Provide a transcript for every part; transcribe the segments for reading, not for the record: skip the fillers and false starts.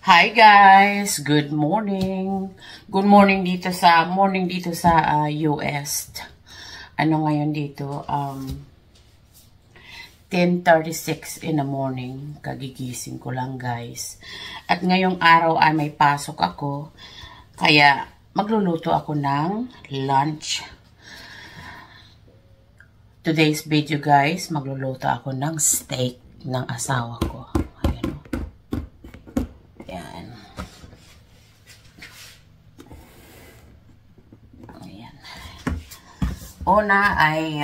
Hi guys, good morning. Good morning dito sa US. Ano ngayon dito? 10:36 in the morning. Kagigising ko lang guys. At ngayong araw ay may pasok ako. Kaya magluluto ako ng lunch. Today's video guys, magluluto ako ng steak ng asawa ko. Una ay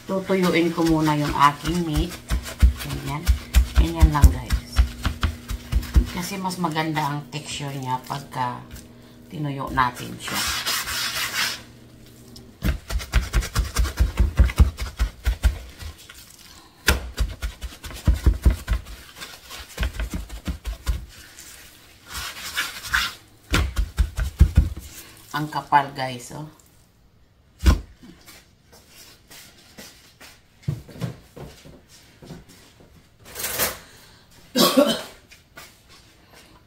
tutuyuin ko muna yung aking meat. Ganyan. Ganyan lang guys. Kasi mas maganda ang texture niya pagka tinuyo natin siya. Ang kapal guys, oh.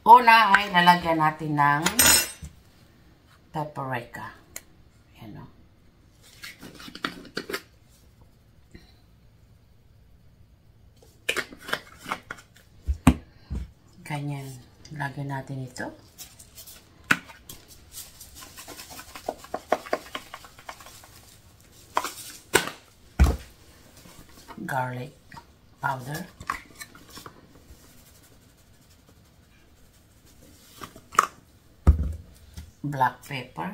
Una ay lalagyan natin ng paprika. Ayan, oh. Ganyan. Lagyan natin ito. Garlic powder, black pepper,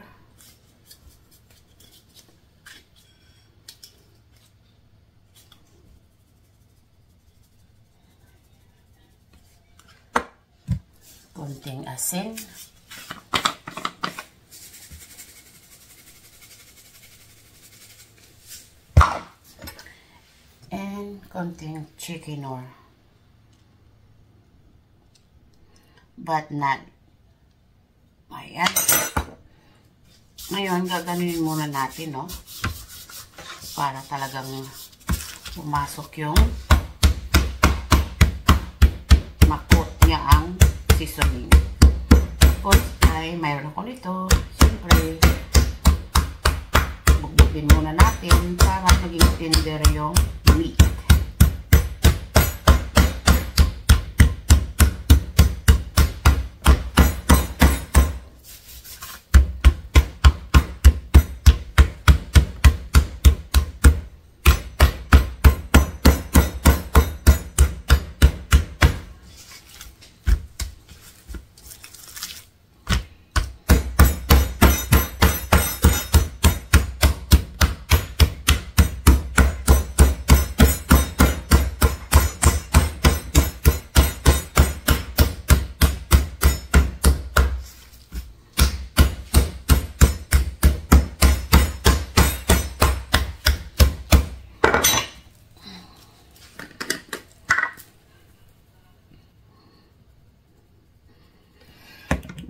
konting asin, konting chicken or but not. Ayan. Ngayon, gaganunin muna natin, no? Para talagang pumasok yung makot niya ang seasoning. Tapos ay mayroon ko nito. Siyempre, bugbugin muna natin para maging tender yung meat.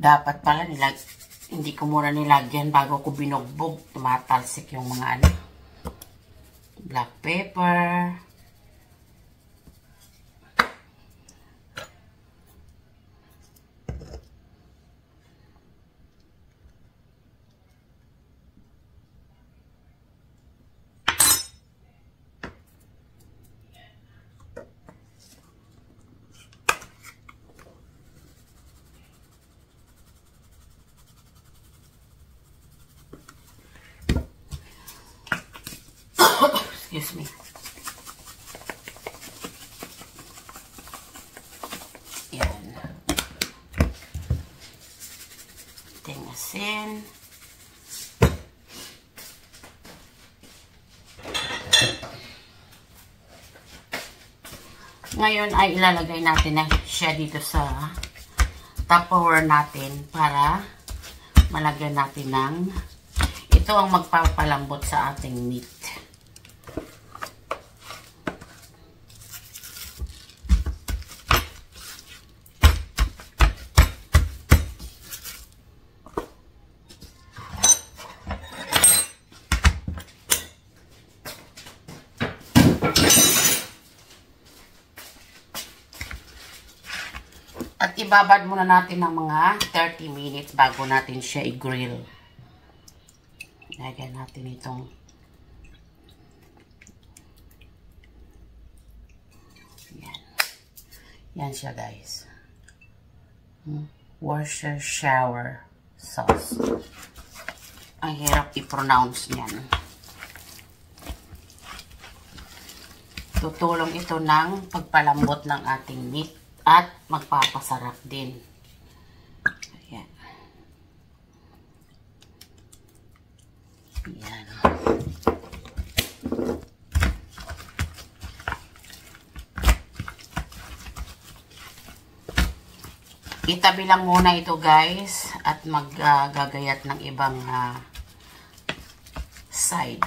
Dapat pala hindi ko muna nilagyan bago ko binugbog. Tumatalsik yung mga ano. Black pepper. Excuse me. Yan. Ting asin. Ngayon ay ilalagay natin na siya dito sa Tupperware natin para malagyan natin ng ito ang magpapalambot sa ating meat. At ibabad muna natin ng mga 30 minutes bago natin siya i-grill. Lagyan natin itong yan. Yan siya guys. Worcestershire sauce. Ang hirap i-pronounce niyan. Tutulong ito ng pagpalambot ng ating meat at magpapasarap din. Ayan. Ayan. Itabi lang muna ito guys at maggagayat ng ibang side.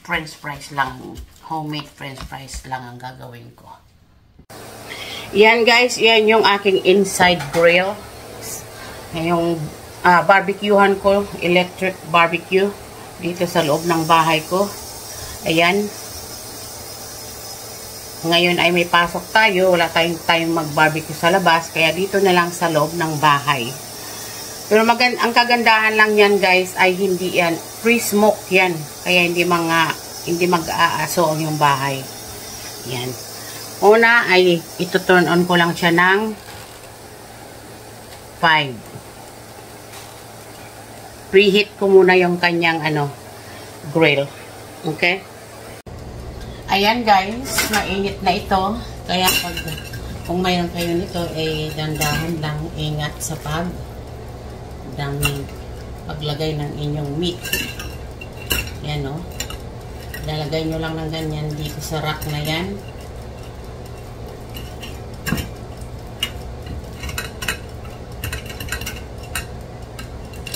French fries lang. Homemade french fries lang ang gagawin ko. Yan guys, yan yung aking inside grill. Yung barbecuehan ko, electric barbecue dito sa loob ng bahay ko. Ayan. Ngayon ay may pasok tayo, wala tayong mag-barbecue sa labas, kaya dito na lang sa loob ng bahay. Pero ang kagandahan lang yan guys ay hindi yan free smoke yan, kaya hindi mag-aaso ang yung bahay. Yan. Una ay ito turn on ko lang siya ng 5. Preheat ko muna yung kanyang grill. Okay? Ayan guys, mainit na ito. Kaya kung mayroon kayo nito, dandahan lang, ingat sa paglagay ng inyong meat. Yan o. Lalagay nyo lang ng ganyan dito sa rack na yan.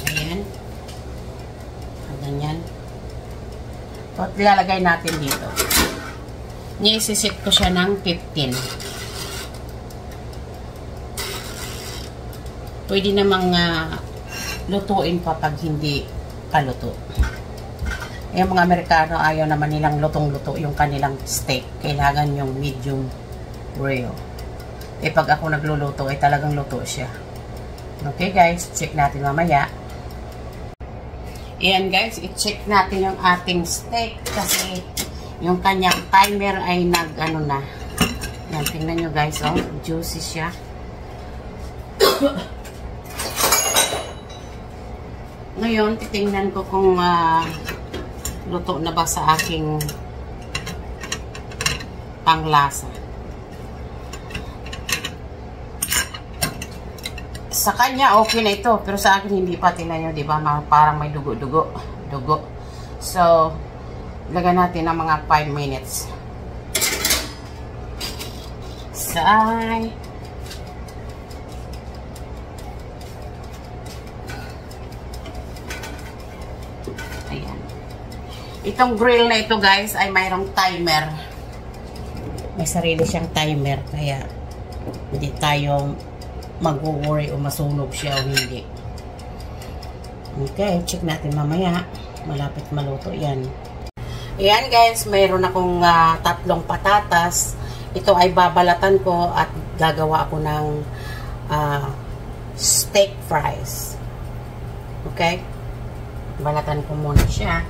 Ayan. Ganyan. At lalagay natin dito. Ni-set ko siya ng 15. Pwede namang lutuin pa pag hindi paluto. Yung mga Amerikano, ayaw naman nilang lutong-luto yung kanilang steak. Kailangan yung medium rare. Pag ako nagluluto, talagang luto siya. Okay guys, check natin mamaya. Ayan guys, i-check natin yung ating steak kasi yung kanyang timer ay na. Yan, tingnan nyo guys, oh, juicy siya. Ngayon, titingnan ko kung luto na ba sa aking panglasa. Sa kanya, okay na ito. Pero sa akin, hindi pa. Tingnan nyo, diba? Parang may dugo. So, lagyan natin ng mga 5 minutes. Ayan. Itong grill na ito guys ay mayroong timer. May sarili siyang timer. Kaya hindi tayo mag-worry o masunog siya o hindi. Okay, check natin mamaya. Malapit maluto yan. Ayan guys, mayroon akong 3 patatas. Ito ay babalatan ko at gagawa ako ng steak fries. Okay? Balatan ko muna siya.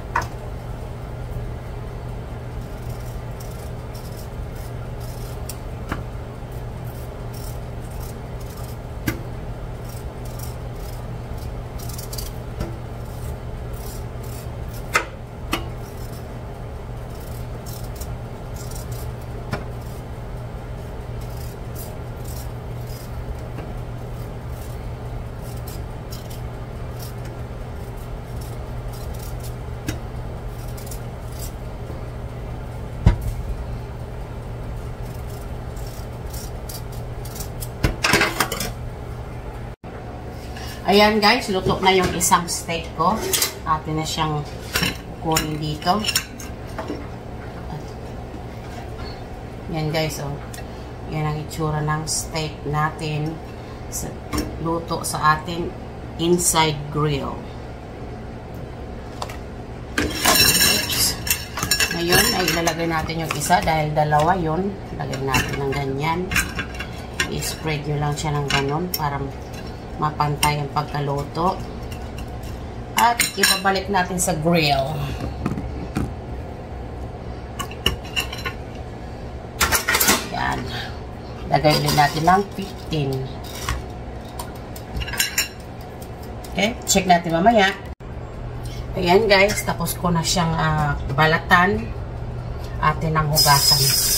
Ayan guys, luto na yung isang steak ko. Atin na siyang kunin dito. Yan guys, oh. Yan ang itsura ng steak natin. Luto sa ating inside grill. Oops. Ngayon ay ilalagay natin yung isa dahil dalawa yun. Lagay natin ng ganyan. I-spread nyo lang siya ng ganun para mapantay ang pagkaluto. At ibabalik natin sa grill. Yan. Lagay ulit natin ng 15. Okay, check natin mamaya. Ayan guys, tapos ko na siyang balatan. Atin ang hugasan.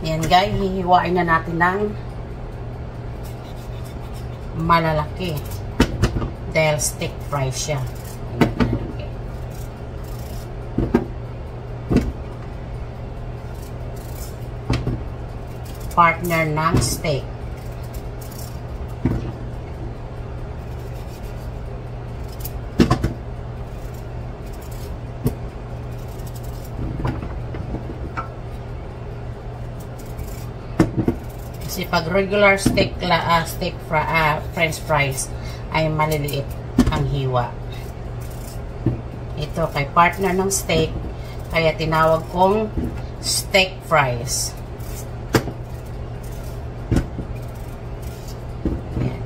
Yan guys, hihiwain na natin ng malalaki dahil stick fry siya. Partner ng steak. Kasi pag regular steak french fries ay maliliit ang hiwa. Ito kay partner ng steak, kaya tinawag kong steak fries. Ayan.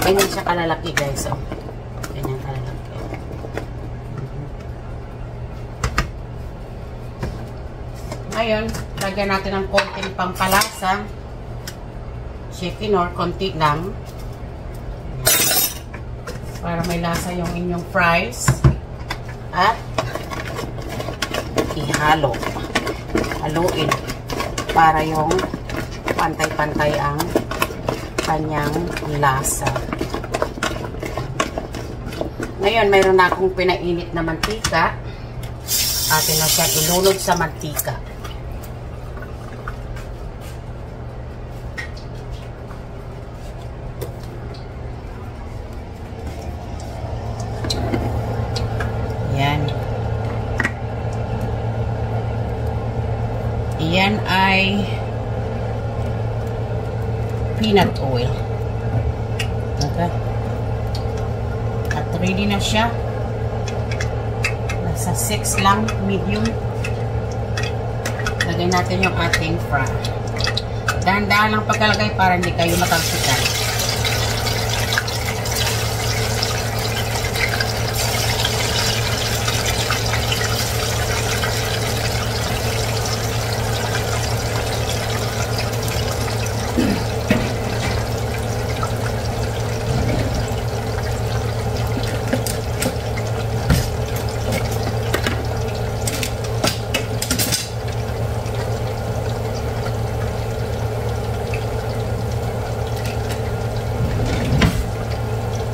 Ganyan siya kalalaki guys. Oh. Ganyan kalalaki. Ngayon, lagyan natin ng konting pampalasa. Chicken or konti lang para may lasa yung inyong fries at ihalo, haluin para yung pantay-pantay ang kanyang lasa. Ngayon mayroon na akong pinainit na mantika, atin na siya ilunod sa mantika. Yan ay peanut oil. Okay. At ready na siya. Nasa 6 lang, medium. Lagay natin yung ating fry. Dahan-dahan lang pagkalagay para hindi kayo matagsikan.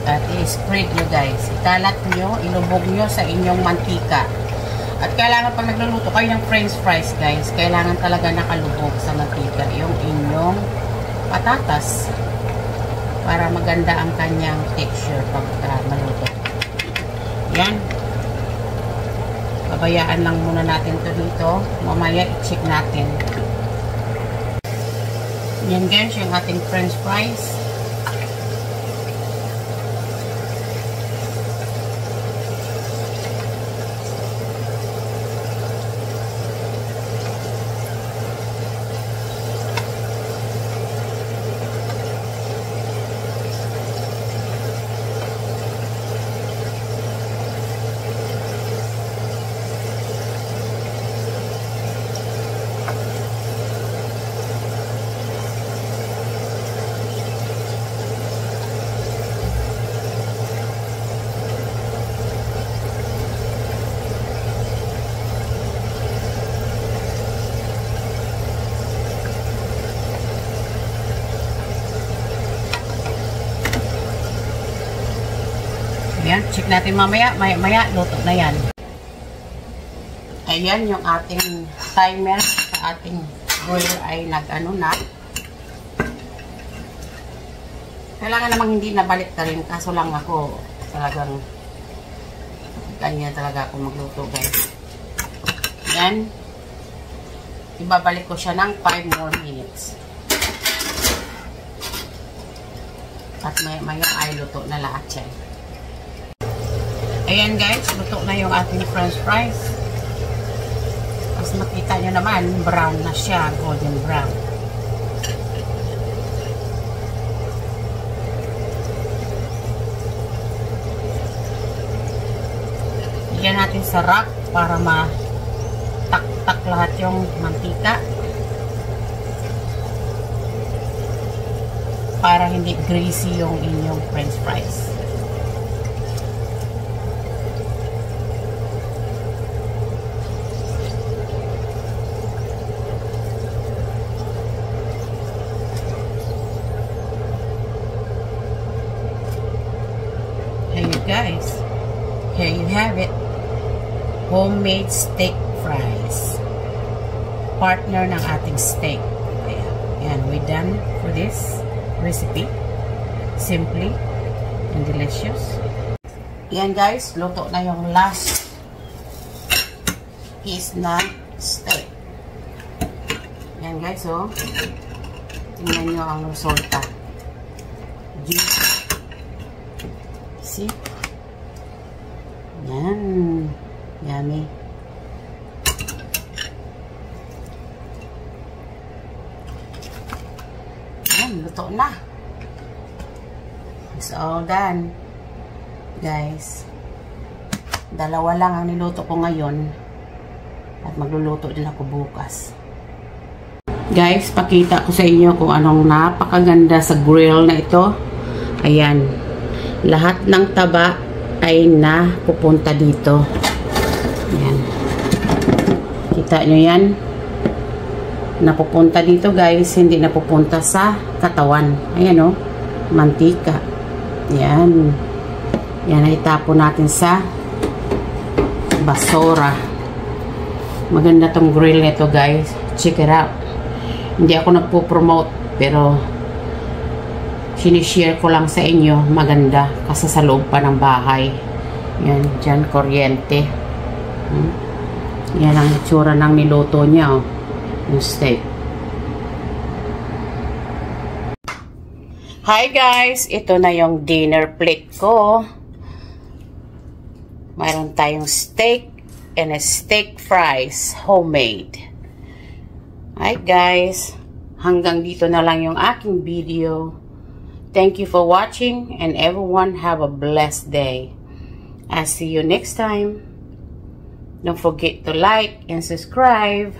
At i-spread nyo guys. Ikalat nyo, ilubog nyo sa inyong mantika. At kailangan pag nagluluto kayo ng french fries guys, kailangan talaga nakalubog sa mantika yung inyong patatas para maganda ang kanyang texture pag maluto. Yan. Pabayaan lang muna natin to dito. Mamaya i-check natin. Yan guys, yung ating french fries. Ayan, check natin mamaya. Maya, luto na yan. Ayan, yung ating timer sa ating grill ay nag-ano na. Kailangan namang hindi nabalik ka rin. Kaso lang ako, talagang ganyan talaga ako magluto, guys. Yan. Ibabalik ko siya ng 5 more minutes. At maya ay luto na lahat yan. Ayan guys, luto na yung ating french fries. As makita nyo naman, brown na siya, golden brown. Lagyan natin sa rack para matak-tak lahat yung mantika. Para hindi greasy yung inyong french fries. Here you guys. Here you have it. Homemade steak fries. Partner ng ating steak. Ayan. Ayan, we're done for this recipe. Simply and delicious. Ayan guys, luto na yung last piece na steak. Ayan guys, oh. Tingnan nyo ang resulta. Juicy. See? Ayan. Yummy. Luto na. It's all done. Guys. Dalawa lang ang niluto ko ngayon. At magluluto din ako bukas. Guys, pakita ko sa inyo kung anong napakaganda sa grill na ito. Ayan. Lahat ng taba ay napupunta dito. Ayan. Kita nyo yan? Napupunta dito guys, hindi napupunta sa katawan. Ayan o, mantika. Yan. Yan ay tapon natin sa basura. Maganda tong grill nito guys. Check it out. Hindi ako nagpo-promote pero sinishare ko lang sa inyo. Maganda kasi sa loob pa ng bahay. Yan, dyan kuryente. Yan ang itsura ng niluto niya oh. Yung steak. Hi guys, ito na yung dinner plate ko. Mayroon tayong steak and a steak fries, homemade. Hi guys, hanggang dito na lang yung aking video. Thank you for watching and everyone have a blessed day. I'll see you next time. Don't forget to like and subscribe.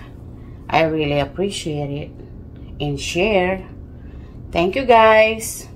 I really appreciate it. And share. Thank you guys.